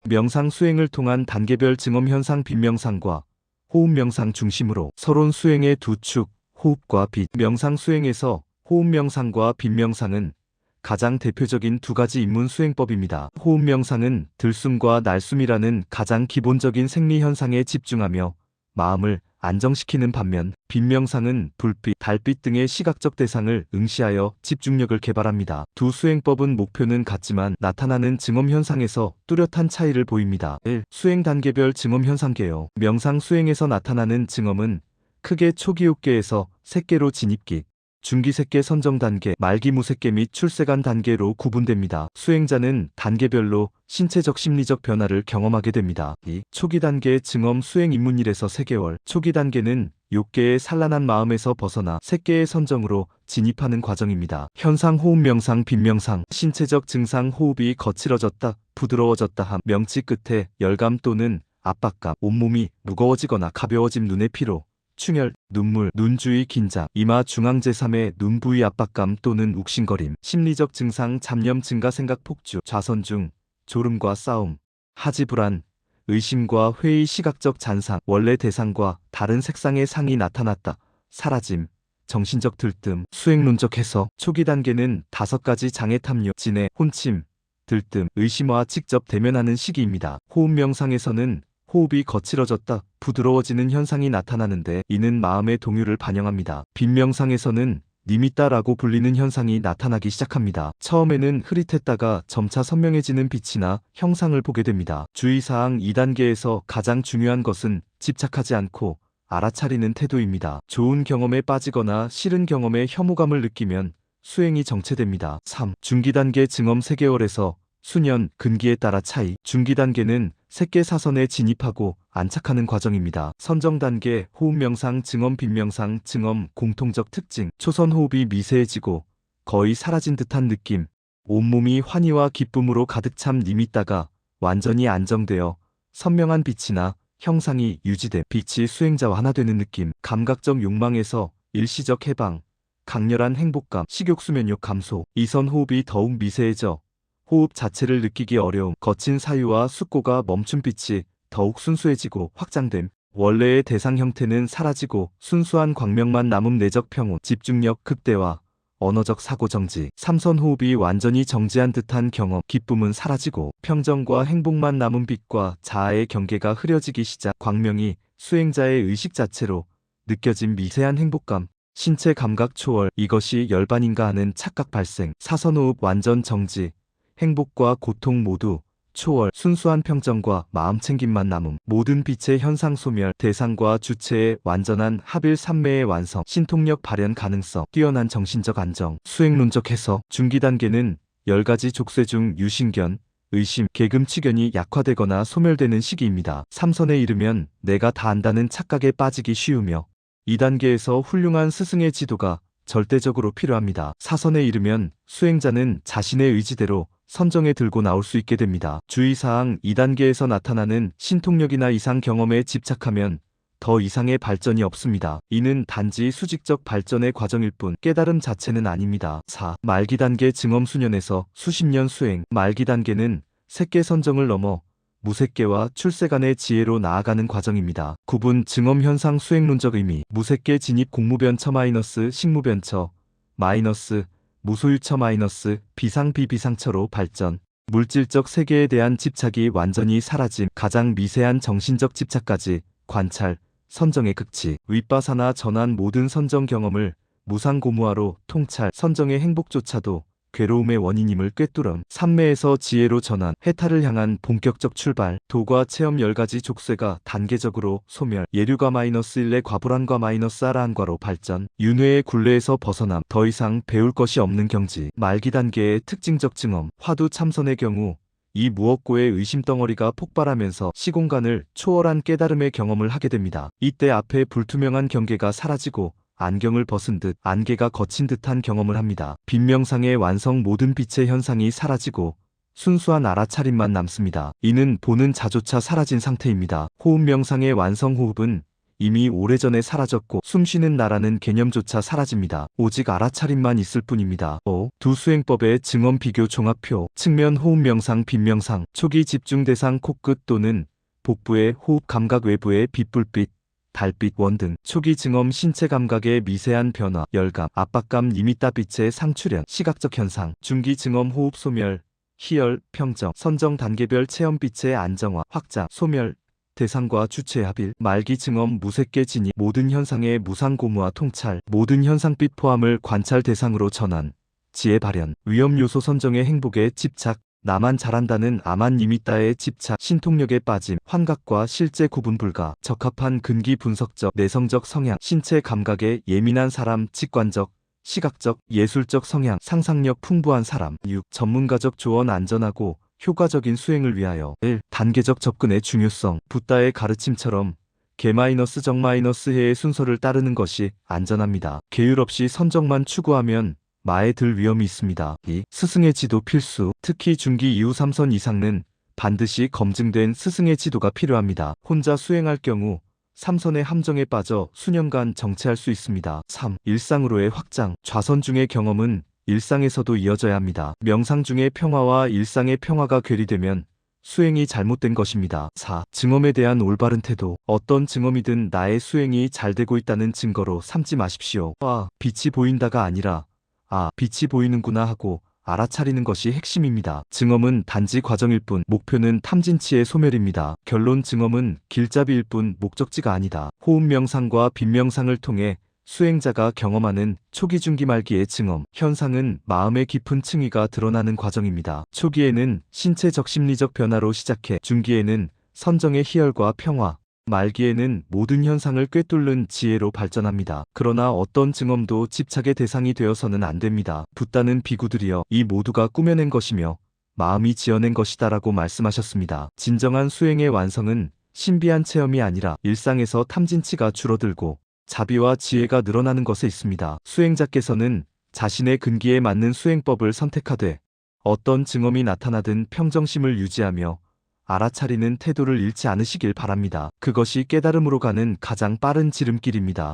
명상 수행을 통한 단계별 증엄 현상 빈명상과 호흡 명상 중심으로 서론 수행의 두 축, 호흡과 빛. 명상 수행에서 호흡 명상과 빛 명상은 가장 대표적인 두 가지 입문 수행법입니다. 호흡 명상은 들숨과 날숨이라는 가장 기본적인 생리 현상에 집중하며 마음을 안정시키는 반면 빛 명상은 불빛, 달빛 등의 시각적 대상을 응시하여 집중력을 개발합니다. 두 수행법은 목표는 같지만 나타나는 증엄 현상에서 뚜렷한 차이를 보입니다. 1. 수행 단계별 증엄 현상 개요. 명상 수행에서 나타나는 증엄은 크게 초기 6개에서 색계로 진입기, 중기 색계 선정 단계, 말기 무색계 및 출세간 단계로 구분됩니다. 수행자는 단계별로 신체적 심리적 변화를 경험하게 됩니다. 2. 초기 단계 증엄 수행 입문 1에서 3개월. 초기 단계는 6개의 산란한 마음에서 벗어나 색계의 선정으로 진입하는 과정입니다. 현상 호흡 명상 빛 명상. 신체적 증상 호흡이 거칠어졌다, 부드러워졌다 함. 명치 끝에 열감 또는 압박감, 온몸이 무거워지거나 가벼워짐, 눈의 피로, 충혈, 눈물, 눈 주위 긴장, 이마 중앙 제3의 눈 부위 압박감 또는 욱신거림. 심리적 증상 잡념 증가 생각 폭주, 좌선중, 졸음과 싸움, 하지 불안, 의심과 회의 시각적 잔상, 원래 대상과 다른 색상의 상이 나타났다, 사라짐, 정신적 들뜸. 수행론적 해석. 초기 단계는 5가지 장애 탐욕, 진해, 혼침, 들뜸, 의심과 직접 대면하는 시기입니다. 호흡 명상에서는 호흡이 거칠어졌다, 부드러워지는 현상이 나타나는데 이는 마음의 동요를 반영합니다. 빛 명상에서는 니미따라고 불리는 현상이 나타나기 시작합니다. 처음에는 흐릿했다가 점차 선명해지는 빛이나 형상을 보게 됩니다. 주의사항. 2단계에서 가장 중요한 것은 집착하지 않고 알아차리는 태도입니다. 좋은 경험에 빠지거나 싫은 경험에 혐오감을 느끼면 수행이 정체됩니다. 3. 중기단계 증엄 3개월에서 수년, 근기에 따라 차이. 중기단계는 색계 사선에 진입하고 안착하는 과정입니다. 선정단계 호흡 명상 증엄 빛 명상 증엄 공통적 특징. 초선 호흡이 미세해지고 거의 사라진 듯한 느낌. 온몸이 환희와 기쁨으로 가득 참 니미따가 완전히 안정되어 선명한 빛이나 형상이 유지돼 빛이 수행자와 하나 되는 느낌. 감각적 욕망에서 일시적 해방, 강렬한 행복감, 식욕수면욕 감소. 이선 호흡이 더욱 미세해져 호흡 자체를 느끼기 어려움, 거친 사유와 숙고가 멈춘 빛이 더욱 순수해지고 확장됨. 원래의 대상 형태는 사라지고 순수한 광명만 남음. 내적 평온, 집중력 극대화, 언어적 사고 정지. 3선 호흡이 완전히 정지한 듯한 경험, 기쁨은 사라지고 평정과 행복만 남은. 빛과 자아의 경계가 흐려지기 시작. 광명이 수행자의 의식 자체로 느껴진 미세한 행복감, 신체 감각 초월. 이것이 열반인가 하는 착각 발생. 4선 호흡 완전 정지, 행복과 고통 모두 초월, 순수한 평정과 마음 챙김만 남음. 모든 빛의 현상 소멸, 대상과 주체의 완전한 합일 삼매의 완성, 신통력 발현 가능성, 뛰어난 정신적 안정. 수행론적 해석. 중기단계는 10가지 족쇄 중 유신견, 의심, 계금치견이 약화되거나 소멸되는 시기입니다. 3선에 이르면 내가 다 안다는 착각에 빠지기 쉬우며 2단계에서 훌륭한 스승의 지도가 절대적으로 필요합니다. 4선에 이르면 수행자는 자신의 의지대로 선정에 들고 나올 수 있게 됩니다. 주의사항. 2단계에서 나타나는 신통력이나 이상 경험에 집착하면 더 이상의 발전이 없습니다. 이는 단지 수직적 발전의 과정일 뿐 깨달음 자체는 아닙니다. 4. 말기 단계 증엄 수년에서 수십 년 수행. 말기 단계는 색계 선정을 넘어 무색계와 출세간의 지혜로 나아가는 과정입니다. 구분. 증엄 현상 수행론적 의미. 무색계 진입 공무변처 마이너스 식무변처 마이너스 무소유처 마이너스 비상 비비상처로 발전. 물질적 세계에 대한 집착이 완전히 사라짐. 가장 미세한 정신적 집착까지 관찰, 선정의 극치. 윗바사나 전환. 모든 선정 경험을 무상고무화로 통찰. 선정의 행복조차도 괴로움의 원인임을 꿰뚫음. 삼매에서 지혜로 전환, 해탈을 향한 본격적 출발. 도과 체험 10가지 족쇄가 단계적으로 소멸. 예류가 마이너스 1의 과불안과 마이너스 아라한과로 발전. 윤회의 굴레에서 벗어남, 더 이상 배울 것이 없는 경지. 말기 단계의 특징적 증엄. 화두 참선의 경우 이 무엇고의 의심덩어리가 폭발하면서 시공간을 초월한 깨달음의 경험을 하게 됩니다. 이때 앞에 불투명한 경계가 사라지고 안경을 벗은 듯 안개가 거친 듯한 경험을 합니다. 빛 명상의 완성. 모든 빛의 현상이 사라지고 순수한 알아차림만 남습니다. 이는 보는 자조차 사라진 상태입니다. 호흡 명상의 완성. 호흡은 이미 오래전에 사라졌고 숨쉬는 나라는 개념조차 사라집니다. 오직 알아차림만 있을 뿐입니다. 두 수행법의 증언 비교 종합표. 측면 호흡 명상 빗명상. 초기 집중 대상 코끝 또는 복부의 호흡 감각, 외부의 빛불빛, 달빛, 원등. 초기 증엄 신체 감각의 미세한 변화, 열감, 압박감, 리미따 빛의 상출현, 시각적 현상. 중기 증엄 호흡 소멸, 희열, 평정, 선정 단계별 체험 빛의 안정화, 확장, 소멸, 대상과 주체의 합일. 말기 증엄 무색계 진입, 모든 현상의 무상고무와 통찰, 모든 현상빛 포함을 관찰 대상으로 전환, 지혜 발현. 위험 요소 선정의 행복에 집착, 나만 잘한다는 아만 리미따의 집착, 신통력에 빠짐, 환각과 실제 구분 불가. 적합한 근기 분석적, 내성적 성향, 신체 감각에 예민한 사람, 직관적, 시각적, 예술적 성향, 상상력 풍부한 사람. 6. 전문가적 조언, 안전하고 효과적인 수행을 위하여. 1. 단계적 접근의 중요성. 붓다의 가르침처럼 개-정-해의 순서를 따르는 것이 안전합니다. 계율 없이 선정만 추구하면 마에 들 위험이 있습니다. 2. 스승의 지도 필수. 특히 중기 이후 3선 이상은 반드시 검증된 스승의 지도가 필요합니다. 혼자 수행할 경우 3선의 함정에 빠져 수년간 정체할 수 있습니다. 3. 일상으로의 확장. 좌선 중의 경험은 일상에서도 이어져야 합니다. 명상 중의 평화와 일상의 평화가 괴리되면 수행이 잘못된 것입니다. 4. 증엄에 대한 올바른 태도. 어떤 증엄이든 나의 수행이 잘 되고 있다는 증거로 삼지 마십시오. 빛이 보인다가 아니라 빛이 보이는구나 하고 알아차리는 것이 핵심입니다. 증엄은 단지 과정일 뿐, 목표는 탐진치의 소멸입니다. 결론, 증엄은 길잡이일 뿐 목적지가 아니다. 호흡 명상과 빗명상을 통해 수행자가 경험하는 초기 중기 말기의 증엄 현상은 마음의 깊은 층위가 드러나는 과정입니다. 초기에는 신체적 심리적 변화로 시작해 중기에는 선정의 희열과 평화, 말기에는 모든 현상을 꿰뚫는 지혜로 발전합니다. 그러나 어떤 증엄도 집착의 대상이 되어서는 안 됩니다. 붓다는 비구들이여, 이 모두가 꾸며낸 것이며 마음이 지어낸 것이다라고 말씀하셨습니다. 진정한 수행의 완성은 신비한 체험이 아니라 일상에서 탐진치가 줄어들고 자비와 지혜가 늘어나는 것에 있습니다. 수행자께서는 자신의 근기에 맞는 수행법을 선택하되 어떤 증엄이 나타나든 평정심을 유지하며 알아차리는 태도를 잃지 않으시길 바랍니다. 그것이 깨달음으로 가는 가장 빠른 지름길입니다.